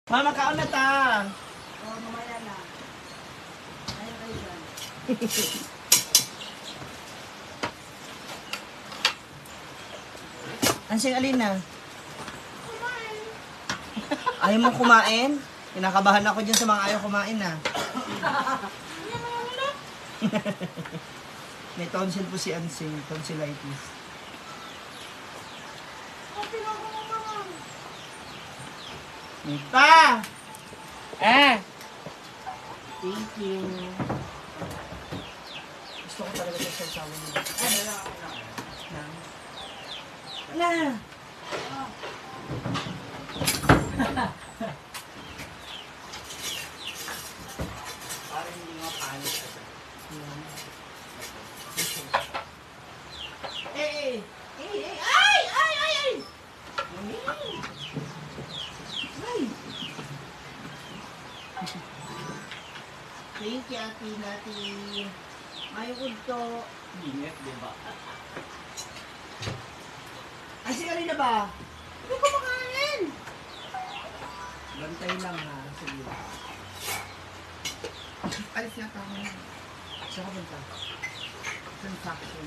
Mama, kaon na ta. Oo, mamaya na. Ayaw kayo dyan. Ansing Alina? Ayaw mo kumain? Kinakabahan ako dyan sa mga ayaw kumain na. May tonsil po si Ansing, tonsillitis. Mita! Thank you. Gusto ko talaga sa sasawa nila. Wala! Parang hindi nga panis kasi. Eh! Ay! Ay! Ay! Ay! Ay! Thank you, Ate Nati. Mayukod to. Ingat, di ba? Ay, sigarin na ba? Hindi ko makain! Bantay lang ha. Sige. Alis na kami. Saan ka banta? Transaction.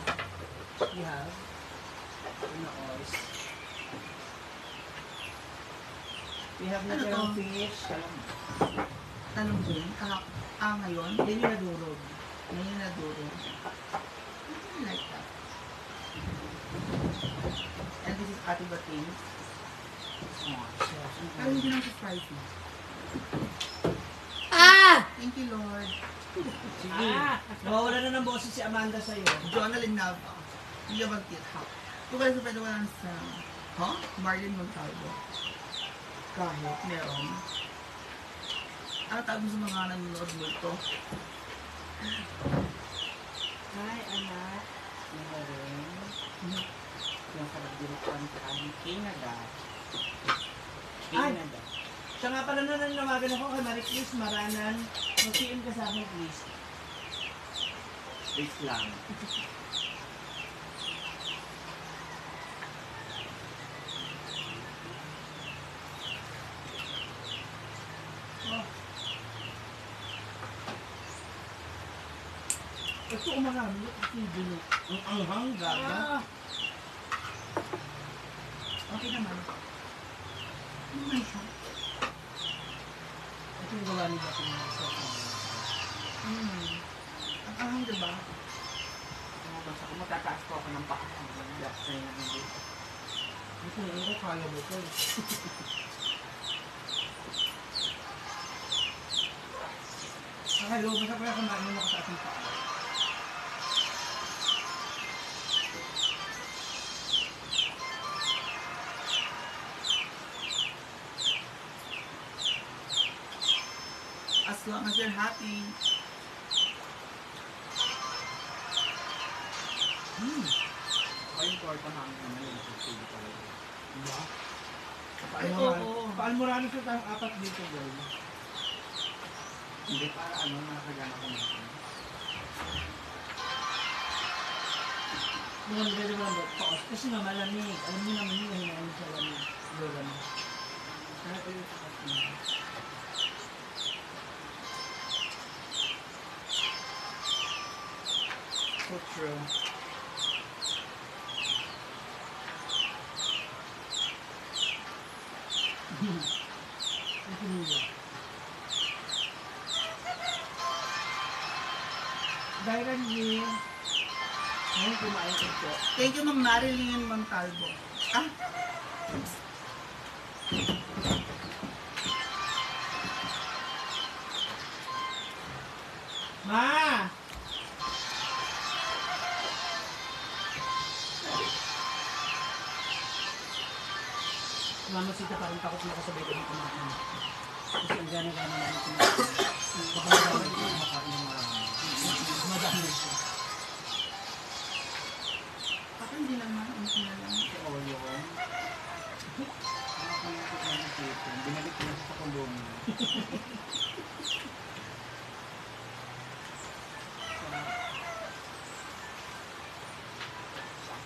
You have? Inaos. We have na Ano? fish. Talong din. Ngayon. Yan yung nadurog. Yan yung nadurog. I like that. And this is Ate Bating. Pero hindi lang sa spicy. Thank you, Lord. Sige. Mawawala na ng boses si Amanda sa'yo. Jonalyn Nava. Hindi ba kit ha? Kung kayo sa pwede wala sa... Marlene Montalvo. Kahit. Meron. Ano tawag mo sa mga nanonood mo ito? Hi, anak. Meron. Yung kalagdirukan ka ng Canada. Ay! Siya nga pala na nanawagan ako kay Marie Chris Maranan. Mag-PM ka sa akin, please. Please lang. Ito umarami. Ito yung dulo. Ang anghang, gaga. Okay naman. Ano man siya? Ito yung gawa ni Bating sa Ang ahang diba? Basta kung matataas po ako ng paa. Ang black na yun. Ito yung ko kaya mo ito. Hello, basta pala kumain mo ako sa ating paa. As long as you're happy. Kaya kwarta namin naman yung susunod talaga. Diba? Ay, oo. Paalmurano sa tayong apat dito, girl. Hindi para ano, nakagana ko natin. Mga nagdala mo lang ba? Paos. Kasi nga malamig. Alam niyo naman yung hinahin sa lamig. Lola mo. Kaya ko yung sakat niya. So true. Dahil niyo, ngayon kumain ito. Thank you, Ma'am Marilyn Montalvo. Ma! Mama, sita parang takot makasabay ka ng kumain. Kasi ang gana-gana na ito. Kapag gana ito, kumakain ng marami. Madami siya. Ako hindi naman. Ang sinalang. Si Oreo. Nakakalapit na ng chicken. Binalik ko na siya sa kulong.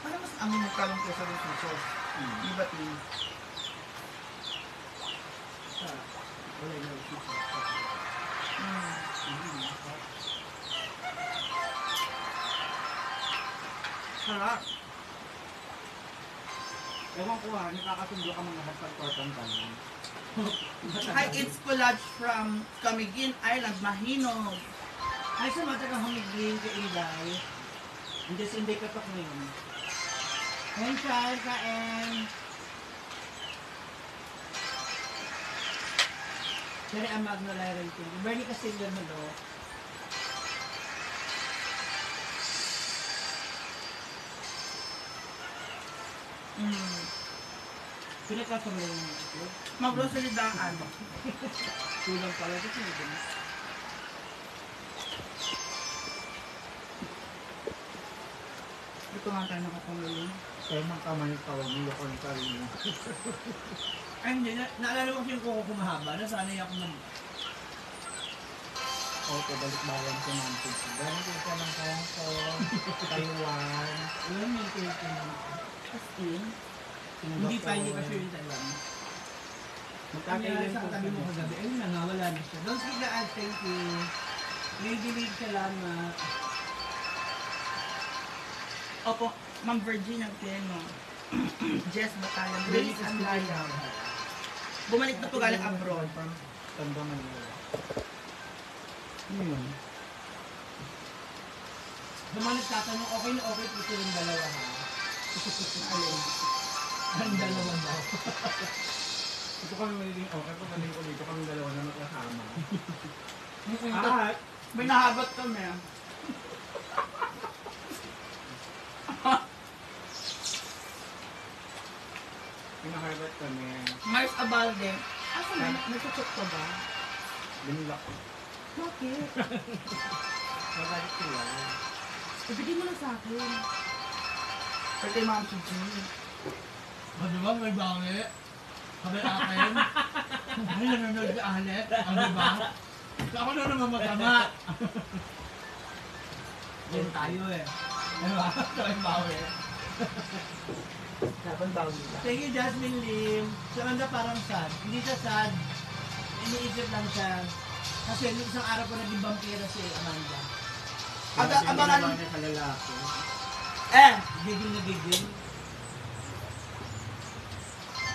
Parang mas amin magkalong kesa rin sa sauce. Di ba, Tim? Wala na issue sa Sarap. Ewan ko ha, nakakasundo ka mga lahat pag tortang tanan. Hi, it's collage from Camiguin Island, Mahinog. Ay, sa mata kang humigling ka Inday. Hindi sa Inday ka pa ngayon. Kain siya, kain. Sari ang Magnolia Renting. Bernie Castillo Malo. Pinagkasama yung itlog. Mag-grocery daan. Kulang pala. Ito sino din? Ito nga tayo nakapangulong. Kaya mang kamay tawag mo yung kontarin. Ay hindi, naalala ko yung kuko kumahaba. Nasanay ako ng... Okay, balik-bayan ko natin. Galing ko siya ng Hong Kong, Taiwan, Alam mo yung Philippine. As in, Hindi pa sure yung Taiwan. Magkakailan Sa po katabi mo kagabi, ayun na nga, wala na siya. Don't skip the ad, thank you. Lady League, salamat. opo, Ma'am Virginia Piano. Jess Batayan, Grace Anlaya. Bumalik na po galing abroad. Tanda Manila. Ano yun? Naman nagtatanong, okay na okay po silang dalawa ha? Alin? Ang dalawa daw. Ito kami magiging okay pag galing ko dito kami dalawa na magkasama. At, may nahabat kami. Pinakarbat kami. Mars Abalde. Asa na? Nagsutsok ka ba? Binilak ko. Bakit? Mabalik sila. Ibigay mo na sa akin. Pwede Ma'am Suji. O diba, may bangi? Sabi akin? Ay, nanonood si Alet. Ano ba? Ako na naman magkama. Yan tayo eh. Diba? Sabay bawi. Dapat bawi ka. Thank you, Jasmine Lim. Si Amanda parang sad. Hindi siya sad. Iniisip lang siya. Kasi nung isang araw ko naging vampira si Amanda. Abangan. Niya sa lalaki. Gigil na gigil.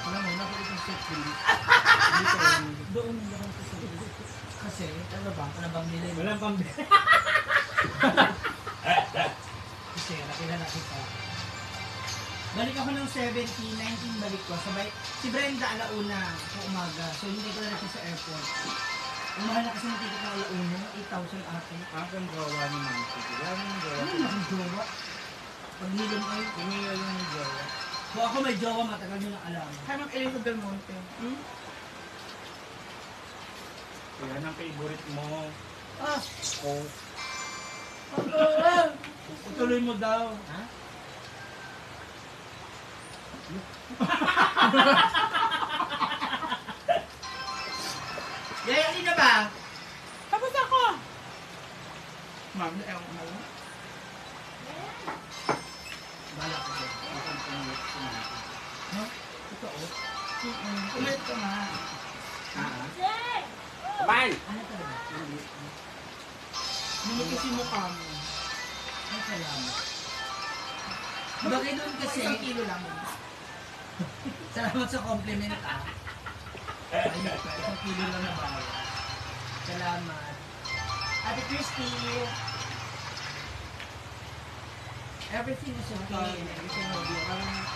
Alam mo, nakita yung set film. Doon lang sa set. Kasi, ano ba? Ano bang nilay? Walang pambili. Kasi, nakilala kita. Balik ako ng 17, 19 balik ko. Sabay, si Brenda alauna sa umaga. So, hindi ko na siya sa airport. Umahal na kasi ng ticket na alauna, 8,000 ate. Aking gawa ni Nancy. Lagi yung gawa. Ano yung jowa? Pag nilom ay, Tumila yung gawa. kung ako may jowa, matagal nyo na alam. Hi, Ma'am Elisa Del Monte. Yan ang favorite mo. Ah! Oh. Tuloy mo daw. Ha? Yaya, hindi na ba? Tapos ako! Ma'am, ewan ko na lang. Bala ko din. Akan pumulit si Nancy. No? Totoo? Ulit ko nga. Kumain! Ano talaga? Minipis yung mukha mo. Ay, salamat. Bagay doon kasi, Isang kilo lang. salamat sa compliment ah. Ayun pa, isang kilo lang na bawal. Salamat. Ate Christy, everything is okay and everything will be alright.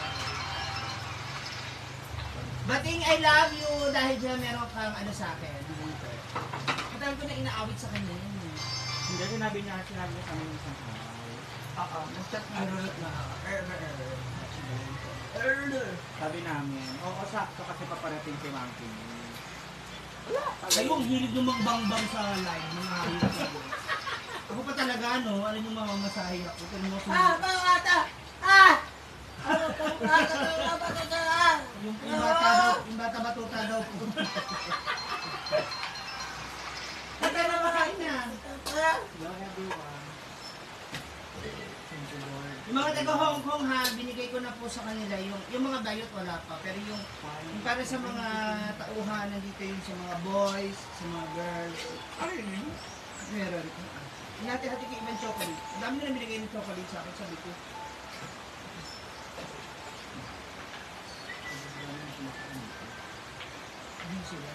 Bating, I love you dahil dyan meron kang ano sa akin. Matagal ko na inaawit sa kanya yun eh. Hindi, sinabi niya sa amin isang araw. Oo, nag-chat na. Arurot na ako. Sabi namin, oo, sakto kasi paparating si Monkey. Ay, yung hilig ng bangbang sa live, mga hilig ako. Ako pa talaga, no? Alam yung mamamasahe ako. Pero mo Pangata! yung bata daw, yung bata batuta daw. Kaya na makain na. Hello everyone. Thank you Lord. Mga taga Hong Kong ha, binigay ko na po sa kanila yung mga bayot wala pa. Pero yung para sa mga tauhan, nandito yung sa mga boys, sa mga girls. Ay, Meron. Hinati-hati ko ibang chocolate. Ang dami nila binigay ng chocolate sa akin, sabi ko. Ano sila?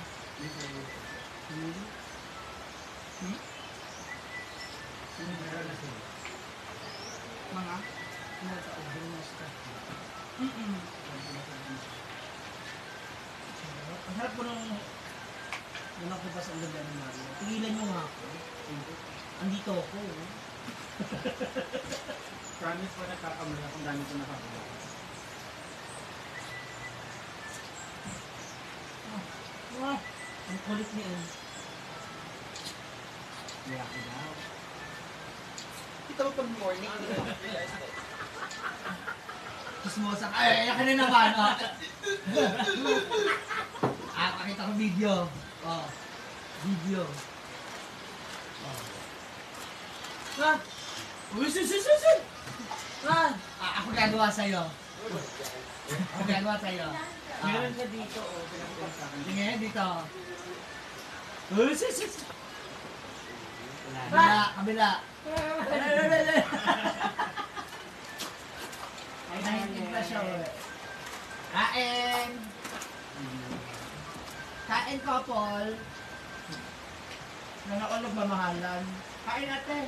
mga. Nasa-order na stuff. Ang harap ko nung ko pa sa ganda ng Mario. Tigilan nyo nga ako. Andito ako. Promise ko nagkakamali kung dami ko nakakagawa. Ang kulit niya. Kaya ako daw. Ito mo pag morning. Kismosa ka. Ay, ayan ka na naman. Pakita ko video. Video. Uy, susun! Ako gagawa sa'yo. Ako gagawa sa'yo. Meron ka dito, pinagpila sa akin. Tingnan dito. Uy, susun! Kabila. Ay, nahitig na siya. Kain! Kain, couple. Na ako nagmamahalan. Kain natin.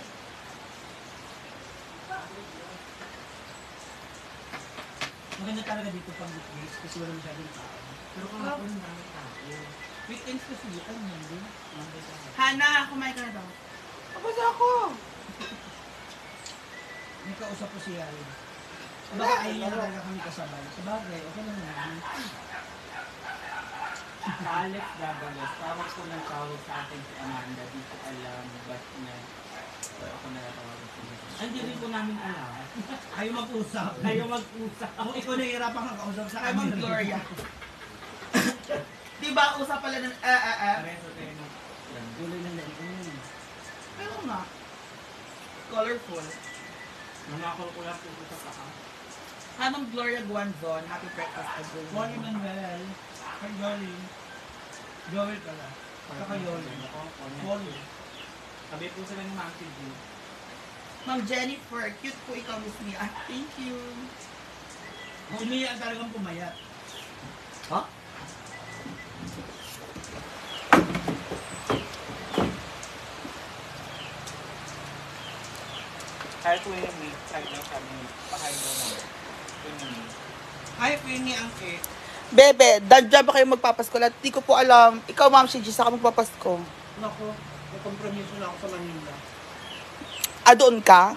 Maganda talaga dito pag weekdays kasi wala masyadong tao. Pero kahapon dami tao. Weekends kasi yun, hindi. Hana, kumain ka na daw. Tapos ako. May kausap ko si Yari. Baka ayaw niya na talaga kami kasabay. Sabagay, okay lang naman. Sa Alex Davalos, tawag ko ng tawag sa akin si Amanda. Di ko alam ba't niya. Ako na natawag ko. Hindi rin po namin alam. Ayaw mag-usap. Ayaw mag-usap. Kung ikaw nahihirapan kang kausap sa Ay, Ma'am Gloria. Diba, usap pala ng Pareho tayo ng Tuloy lang na ikaw yun. Pero nga. Colorful. nanakol ko lang po sa saka. Hi, Ma'am Gloria Guanzon. Happy breakfast everyone. Bonnie Manuel. Kay Jolly. Joel pala. Saka Yoli. Bonnie. Sabi po sila ni Ma'am Cindy. Ma'am Jennifer, cute po ikaw, Miss Mia. Thank you. Si Mia ang talagang pumayat. Ha? Kaya po yung meat, kahit na kami, pakain mo na. Yung meat. Ay, Queenie ang cake. Bebe, dyan ba kayo magpapasko? Lahat di ko po alam. Ikaw, Ma'am Shiji, saka magpapasko. Nako, may kompromiso na ako sa Manila. Ah, doon ka?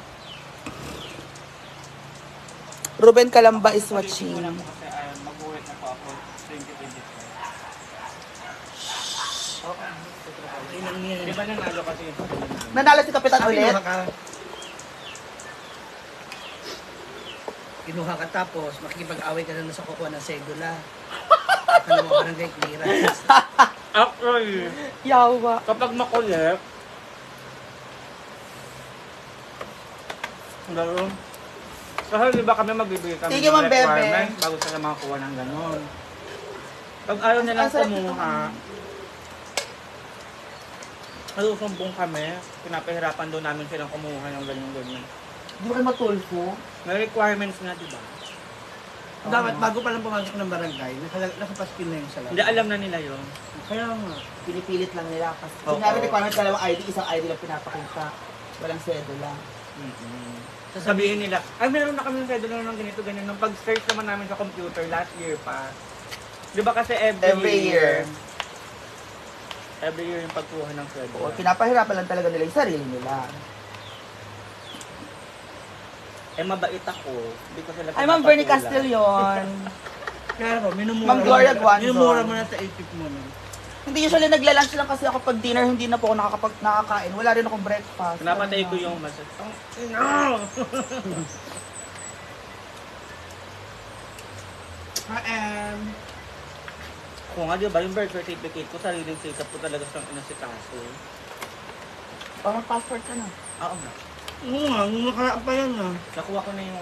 Ruben Calamba is watching. Wala po kasi mag-uwi na po ako 2025. Inang niya. Di ba nanalo kasi yung pagkakas namin? Nanalo si Kapitan ulit? Kinuha ka tapos, makikipag-away ka na sa kukuha ng sedula. Ano mo ka ng clearance. Actually, Yawa. kapag makulit, lalo, kasi di ba kami magbibigay kami Sige, ng Ma'am Bebe. requirements bago sila makakuha ng gano'n. Pag ayaw nilang kumuha, nalusumbong kami, pinapahirapan doon namin silang kumuha ng ganyan-ganyan. Di ba kayo matulfo? May requirements na, di ba? Dapat bago pa lang pumasok ng barangay, nakapaskin na yung salamat. Hindi alam na nila yun. Kaya nga. Pinipilit lang nila. Kasi Oo. sinabi requirement dalawang ID, isang ID lang pinapakita. Walang sedula. Sasabihin nila, ay meron na kami schedule ng ganito, ganyan. Nung pag-search naman namin sa computer, last year pa. Di ba kasi Every year. Every year yung pagkuha ng O, schedule. pinapahirapan lang talaga nila yung sarili nila. Eh mabait ako. Hindi ko sila Ay, Ma'am Bernie pinapatulan. Castillon. Kaya ako, minumura Ma'am Gloria Guanzon. Minumura mo na sa ipip mo. No? Hindi usually nagla-lunch lang kasi ako pag dinner, hindi na po ako nakakain. Wala rin akong breakfast. Pinapatay ko yung masas. Kung nga di ba yung birth certificate ko, sariling sikap ko talaga siyang inasikaso. Oh, mag-passport ka na. Oo nga. Oo nga, nung nakaraan pa yan ah. Nakuha ko na yung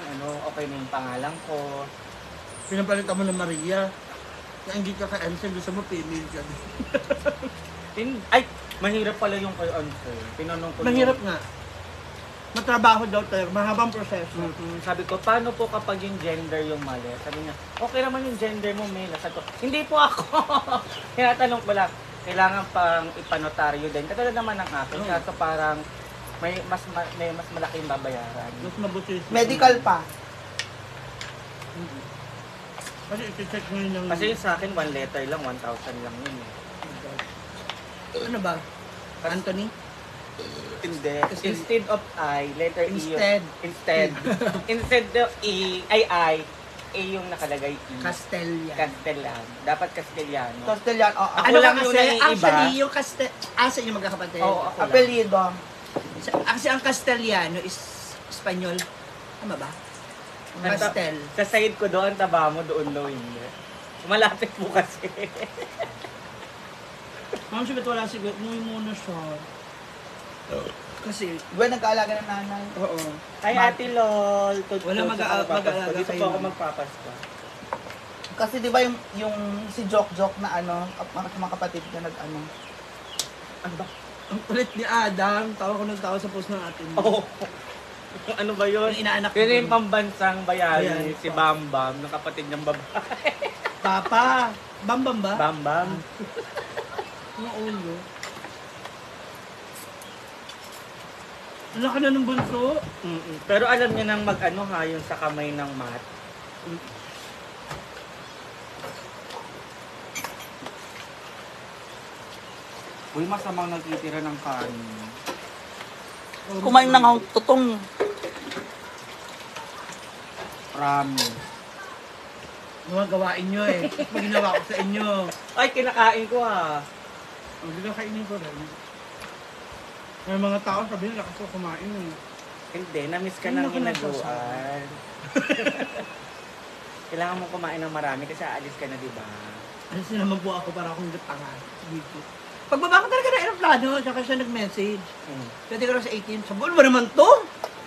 okay na yung pangalan ko. Pinapalitan mo ng Maria. Nainggit ka kay Ansel, gusto mo female ka. Ay, mahirap pala yung kay Ansel. Tinanong ko Mahirap nga. Matrabaho daw talaga, mahabang proseso. Sabi ko, paano po kapag yung gender yung mali? Sabi niya, okay naman yung gender mo, male. Sabi ko, hindi po ako. Tinatanong ko lang, kailangan pang ipanotaryo din. Katulad naman ng akin, kaso parang may mas malaking babayaran. Mas mabuti. Medical pa. Kasi iti-check mo yun yung... Kasi yung sa akin, 1 letter lang, 1,000 lang yun. Ano ba? Anthony? Hindi. Instead of I, letter Instead. E yung... Instead of E, I, A yung nakalagay E. Castellan. Castellan. Dapat Castellano. Castellan, oo. Ako Ano lang lang yung kasi, naiiba. actually, yung Asa yung magkakapatid? Oo, ako lang. Apelido. Kasi ang Castellano is Espanyol. Tama ba? Castel. Sa side ko doon, taba mo, doon low hindi. Malapit po kasi. Ma'am, sabi wala siguro. Umuwi muna siya. Kasi, Gwen, nag-aalaga ng nanay. oo. Ay, Ate Lol. Wala mag-aalaga Dito kayo. po ako magpapasko. Kasi di ba yung si Jok na mga kapatid niya Ano ba? Ang kulit ni Adam. Tawa ko ng tawa sa post ng atin. Oh. Ano ba yun? Yung inaanak Yun ko. yung pambansang bayani, Bayani, si Bambam, ng kapatid niyang babae. Papa. Bambam ba? Bambam. Ang ulo. Wala ka na ng bunso. Pero alam niya nang yung sa kamay ng mat. Uy, masamang nagtitira ng kanin. Kumain ng tutong. Promise. Mga gawain nyo eh. Pag ginawa ko sa inyo. Ay, kinakain ko ah. O, di ka kainin ko rin. May mga tao sabi nila kasi kumain eh. Hindi, na-miss ka Ay, ng naku, hinaguan. Kailangan mo kumain ng marami kasi aalis ka na, di ba? Alis na naman po ako para akong tanga. Dito. Pagbaba ko talaga ng aeroplano, tsaka siya nag-message. Pwede ka raw sa 18. Sabi ko, ba naman to?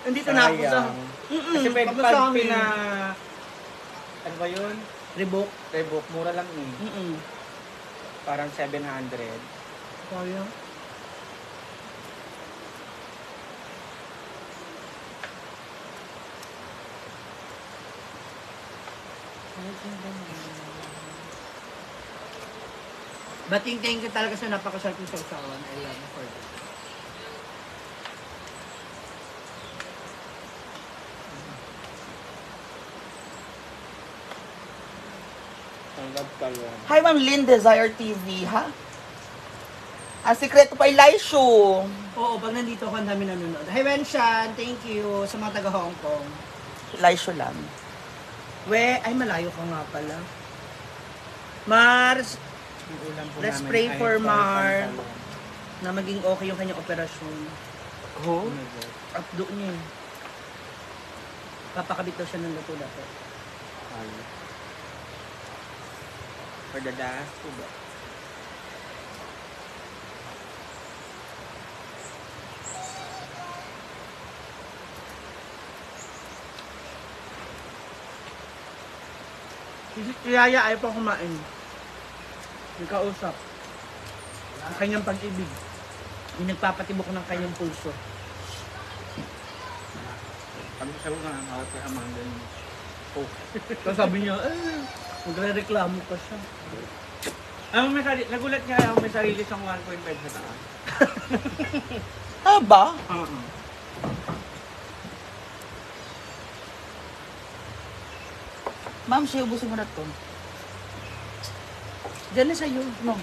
Nandito na ako sa... Kasi pwede pag ano ba yun? Rebook. Rebook, mura lang eh. Parang 700. Kaya. Bating-tingin ka talaga sa napakasarap yung sausawan. I love you for that. Ang love kayo. Hi, Ma'am Lynn, Desire TV, ha? Sikreto pa Elishu. Oo, pag nandito ako, ang dami nanonood. Hi, Wenshan. Thank you sa mga taga Hong Kong. Elishu lang. Ay, malayo ka nga pala. Mars, Yung ulam po let's namin pray ay for Mar talong. na maging okay yung kanyang operasyon. Oh my God. At doon niya. Papakabit daw siya ng lato-lato. Ay. For the last two ba? Si Yaya ayaw pa kumain. Yung kausap. Ang kanyang pag-ibig. Yung nagpapatibok ng kanyang pulso. Sabi ko nga, ang awat kay Amanda yun. Oh. Tapos sabi niya, magre-reklamo pa siya. Nagulat niya may sarili siyang 1.5 sa taas. Haba? Ma'am, siya ubusin mo na to. Diyan na sa'yo. No.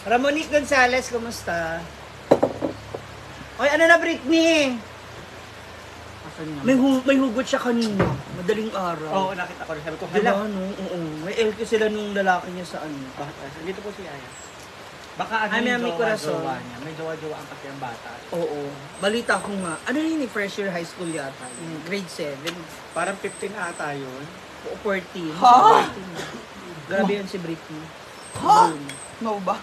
Ramonique Gonzalez, kumusta? Oy, ano na Britney? Asan niya? May hugot siya kanina. Madaling araw. Oo, nakita ko rin. Sabi ko, Diba, hala. no? Oo. May LQ sila nung lalaki niya sa ano. Bakit? Dito po si Aya. Baka ano Ay, may yung may corazon. jowa niya. May jowa-jowa ang kasi ang bata. Oo. Balita ko nga. Ano yun eh? First year high school yata. Grade 7. Parang 15 ata yun. O 14. Ha? 14. Grabe yan si Britney. Ha? Boom. No ba?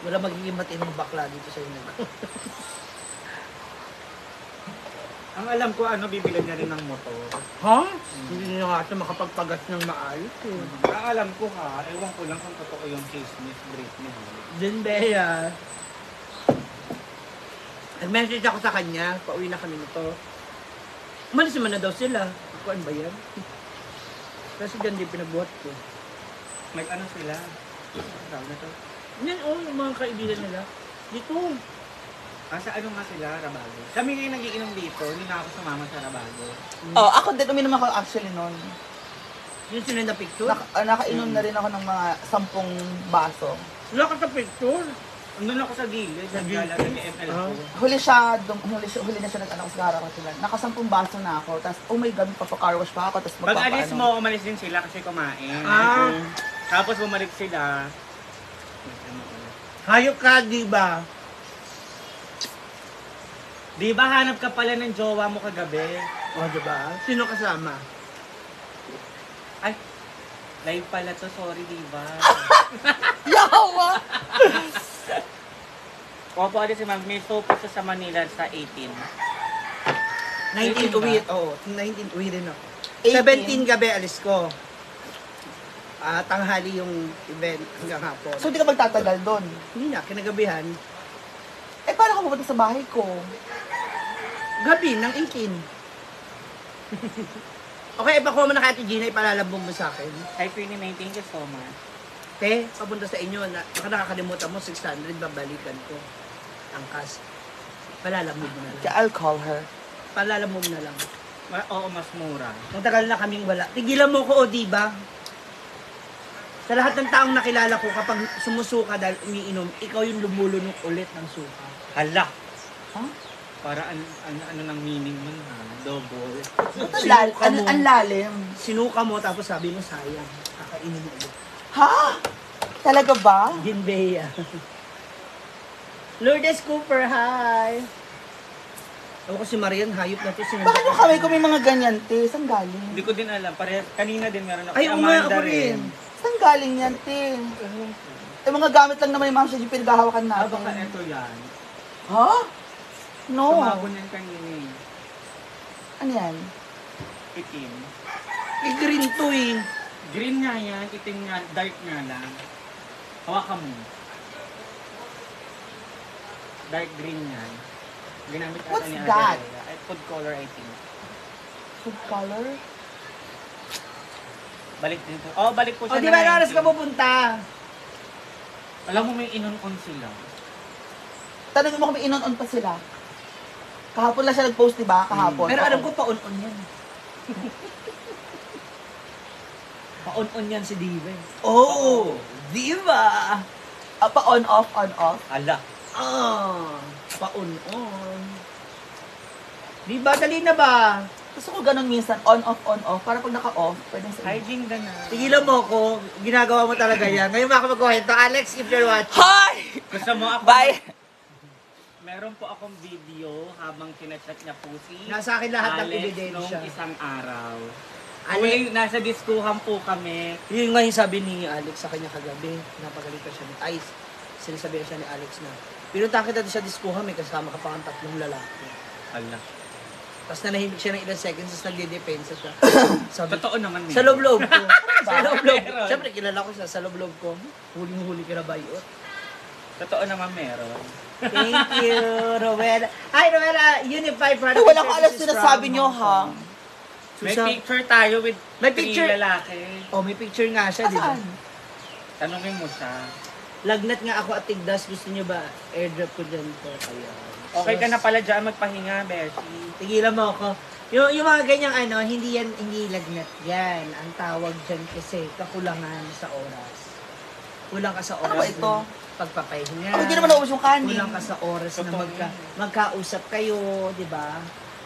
Wala magiging matinong bakla dito sa inyo. Ang alam ko, bibilan niya rin ng motor. Ha? Hindi nyo nga ito makapagpagas ng maayos eh. Ang alam ko ha, ewan ko lang kung totoo yung chismis, Britney. Din, Bea. Nag-message ako sa kanya, pauwi na kami nito. Umalis naman na daw sila. Kuan ba yan? Kasi ganun din pinagbuhat ko. Nag-ano sila? Tawag na to? Yan, yung mga kaibigan nila. Dito. Sa ano nga sila, Rabago? Kami ngayon nagiinom dito, hindi na ako sumama sa Rabago. Oh, ako din, uminom ako actually noon. Yung sinend na picture? Nakainom na rin ako ng mga 10 baso. Wala ka sa picture. Andun ako sa gilid, naglalaro ni ML ko. Huli na siya nag-anak sa harap ko sila. Naka-10 baso na ako. Tapos, oh my God, papacar wash pa ako. Tapos Pag alis mo, umalis din sila kasi kumain. Ah. Tapos bumalik sila. Hayop ka, di ba? Di ba hanap ka pala ng jowa mo kagabi? O, di ba? Sino kasama? Ay, live pala to, sorry di ba? Yawa! Opo, alis si Ma'am, may focus sa Manila sa 18. 19 ba? uwi. Oo, 19 uwi rin ako. 18. 17 gabi alis ko. Tanghali yung event hanggang hapon. So, hindi ka magtatagal doon. Hindi na, kinagabihan. Eh, paano ka pupunta sa bahay ko? Gabi ng 18. Okay, ipakuha mo na kay Ate Gina, ipalalabog mo sa akin. Hi, Queenie, thank you so much. Te, papunta sa inyo, baka nakakalimutan mo, 600, babalikan ko. Angkas. Palalamog mo na lang. Yeah, I'll call her. Palalamog na lang. Oo, mas mura. Matagal na kaming wala. Tigilan mo ko, o diba? Sa lahat ng taong nakilala ko, kapag sumusuka dahil umiinom, ikaw yung lumulunok ulit ng suka. Hala! Huh? Para ano ng meaning nun ha? Double. Sinuka mo. Ang lalim. Sinuka mo, tapos sabi mo, sayang. Kakainin mo ulit. Ha? Talaga ba? Ginbeya. Lourdes Cooper, hi! Ako si Marian, hayop na to. Bakit yung kamay ko may mga ganyan, te? Saan galing? Hindi ko din alam. Kanina din meron ako. Ay, Si oo nga, Amanda ako rin. Saan galing yan, te? Eh, mga gamit lang naman yung mga yung pinaghahawakan natin. Baka eto yan. Ha? No. Tumabon yan kanina eh. Ano yan? Itim. Green to eh. Green nga yan, itim nga, dark nga lang. Hawakan mo. Dark green yan. Ginamit ata What's ni that? Adela. Food color, I think. Food color? Balik din po. Oh, balik po O, siya di ba, na oras 19. ka pupunta? Alam mo, may inon-on sila. Tanongin mo kung may inon-on pa sila. Kahapon lang siya nag-post, di ba? Kahapon. Pero Oo. alam ko, pa-on-on yan. Pa-on-on yan si Diva. Oo. Diva! Pa-on-off, on-off. Ala. Pa-on-on. Diba, dali na ba? Gusto ko ganun minsan, on-off, on-off. Para pag naka-off, pwedeng sa Hi, Jinga na. Tigilan mo ako, ginagawa mo talaga yan. Ngayon makakapagkuhento. Alex, if you're watching. Hi! Gusto mo ako? Bye! Meron po akong video habang kinachat niya po si Nasa akin lahat ng Alex ebidensya. nung isang araw. Alex, Uli, nasa diskuhan po kami. yun nga yung sabi ni Alex sa kanya kagabi. Napagalitan siya ni Ice. Sinasabihan siya ni Alex na, pinunta kita doon sa diskuhan, may kasama ka pa ang 3 lalaki. Ala. Tapos nanahimik siya ng ilang seconds, tapos nagde-depensa siya. Sabi, Totoo naman sa loob-loob ko. sa loob-loob. Meron. Siyempre, kilala ko siya. Sa loob-loob ko, huling-huli ka na ba yun? Totoo naman meron. Thank you, Rowella. Hi, Rowella. Unify Product. Ay, wala ko alam Services sinasabi from nyo, Hong ha? Kong. May Susan- picture tayo with May 3 picture. lalaki. Oh, may picture nga siya, di ba? Saan? Tanungin mo siya. Lagnat nga ako at tigdas. Gusto niyo ba airdrop ko dyan to? Ayan. Okay ka na pala dyan magpahinga, Beshi. Tigilan mo ako. Yung mga ganyang hindi lagnat yan. Ang tawag dyan kasi kakulangan sa oras. Kulang ka sa oras. Ano ba ito? ng Pagpapahinga. Hindi naman naubos yung kanin. Kulang ka sa oras na Totoo magkausap kayo, di ba?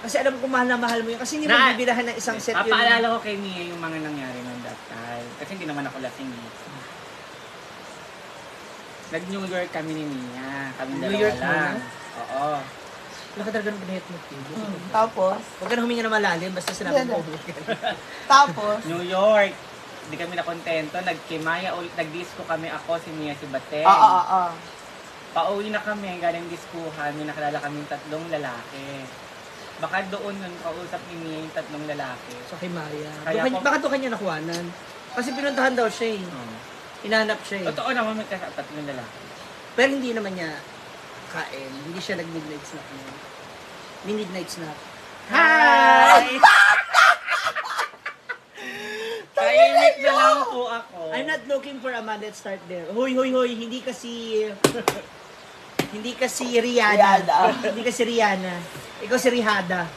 Kasi alam ko mahal na mahal mo yun. Kasi hindi mo Na- bibilahan ng isang set yun. Papaalala ko kay Mia yung mga nangyari nung that time. Kasi hindi naman ako lasing eh. Nag-New York kami ni Mia. Kami New dalawa York lang. muna? Oo. Wala ka talaga ng pinahit mo, Tigo. Tapos, Huwag ka na huminga na malalim, basta sinabi Hindi, mo. tapos, New York. Hindi kami nakontento. Nagkimaya ulit. Nag-disco kami ako, si Mia, si Bateng. oo. pauwi na kami, galing diskuhan, may nakilala kaming 3 lalaki. Baka doon nun kausap ni Mia yung 3 lalaki. So kay Maya. Kaya po- Baka doon kanya nakuhanan. Kasi pinuntahan daw siya eh. Hinanap siya eh. Totoo naman may 3 lalaki. Pero hindi naman niya kain. Hindi siya nag-midnight snack niya. Midnight snack. Hi! Kainit na lang po ako. I'm not looking for a man. Let's start there. Hoy, hoy, hoy. Hindi kasi Rihanna. Rihanna. Hindi kasi Rihanna. Ikaw si Rihada.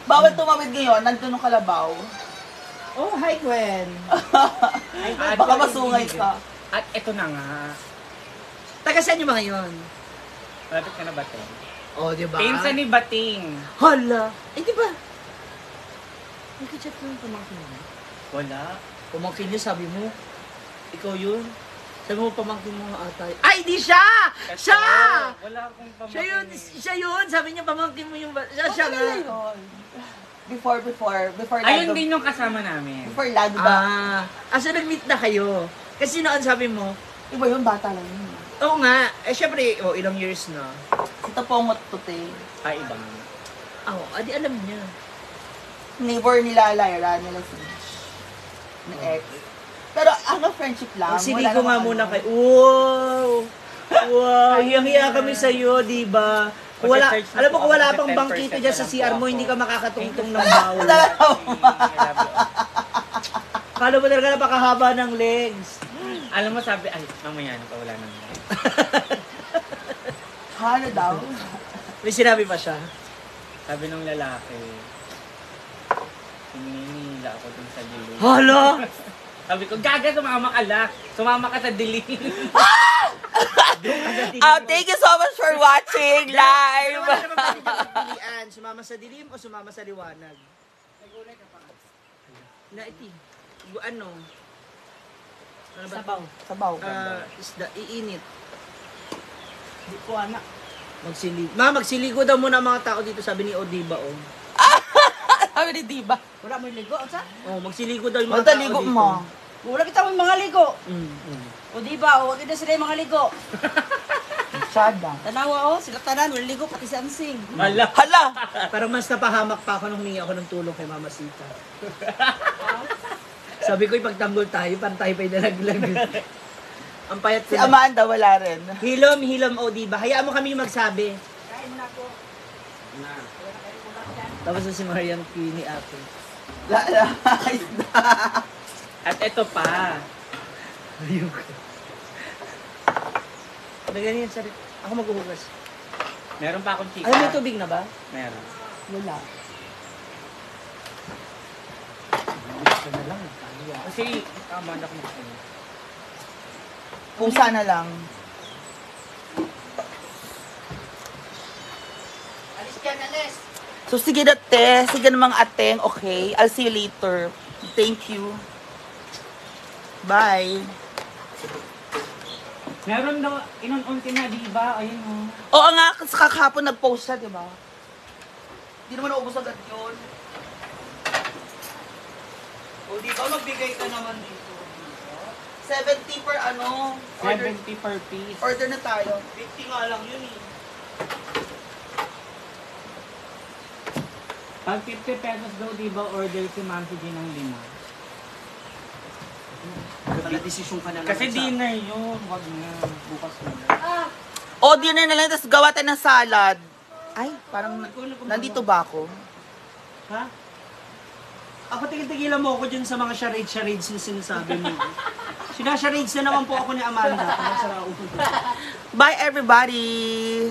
Bawal tumawid ngayon, nandun yung kalabaw. Oh, hi, Gwen. At Baka masungay ka. At eto na nga. Taga saan yung mga yun? Malapit ka na ba, Ten? Oh, di ba? Pinsan ni Bating. Hala. Eh, di ba? Nagka-chat mo yung pamangkin mo. Wala. Pamangkin niya, sabi mo. Ikaw yun. Sabi mo, pamangkin mo nga ata. Ay, di siya! Siya! Wala akong pamangkin. Siya yun, siya yun. Sabi niya, pamangkin mo yung... Siya nga. Yun. Before Ayun Lado. din yung kasama namin. Before Lado ba? So nag-meet na kayo. Kasi noon sabi mo, Iba yun, bata lang yun. oo nga, syempre, ilang years na. Si Tapongot Tute. Ay, ibang. Adi alam niya. Neighbor nila Lyra, nila si na ex. Pero ano, friendship lang. Magsili Wala ko nga namang muna ano. kay, wow! Wow, hiyang-hiya kami sa'yo, di ba? Kung wala, Mag-search na alam mo po kung wala ako, pang 10% bangkito dyan sa na lang CR po mo, ako. hindi ka makakatungtong ng bawal. I love you. Kala mo talaga napakahaba ng legs. Alam mo, sabi, ay, mamaya na pa, wala na nga. Ano daw? May sinabi pa siya. Sabi nung lalaki, hininila ako dun sa dilim. Hala! Sabi ko, gaga, sumama ka lang. Sumama ka sa dilim. Thank you so much for watching live! Ano naman pwede niya pagpilian? Sumama sa dilim o sumama sa liwanag? Na iti. Ano? Ano ba? Sabaw. Isda, iinit. Hindi ko anak. Magsiligo. Magsiligo daw muna ang mga tao dito, sabi ni Odiba, oh. Sabi ni Diba? Wala mo yung ligo, sa? Oh, magsiligo daw yung mga Magda tao ligo dito. mo. Wala kita mo yung mga ligo. Mm. O di ba, huwag na sila yung mga ligo. Sada. Tanawa sila tanan, wala ligo, pati si Ansing. Hala. Hala! Parang mas napahamak pa ako nung humingi ako ng tulong kay Mama Sita. Sabi ko, ipagtanggol tayo, parang tayo pa'y nalaglag. Ang payat Si ko na. Amanda wala rin. Hilom, Odiba. Hayaan mo kami magsabi. Kain mo na po. Tapos na si Marian Q ni ate. At eto pa. Ayun ko. Ganyan sa ako maghuhugas. Meron pa akong chika. Alam mo, may tubig na ba? Meron. Wala. Gusto na lang. Kasi, tama na kung ano. Kung sana lang. Alis ka na, Les. So sige na te, sige na mga ateng, okay? I'll see you later. Thank you. Bye. Meron daw, inun-unti na, di ba? Ayun o. Oo nga, kasi kakahapon nag-post siya, di ba? Hindi naman naubos agad yun. Odiba, magbigay ka naman dito. 70 per ano? Order, 70 per piece. order na tayo. 50 nga lang yun eh. Pag 50 pesos daw, di ba, order si Ma'am si G ng 5. Desisyon ka na lang. Kasi dinner yun. Wag na. Bukas na. O, dinner na lang, tapos gawa tayo ng salad. Ay, parang nandito ba ako? Ha? Ako tigil-tigilan mo ako dyan sa mga charades na sinasabi mo. Sinasharades na naman po ako ni Amanda. Bye everybody!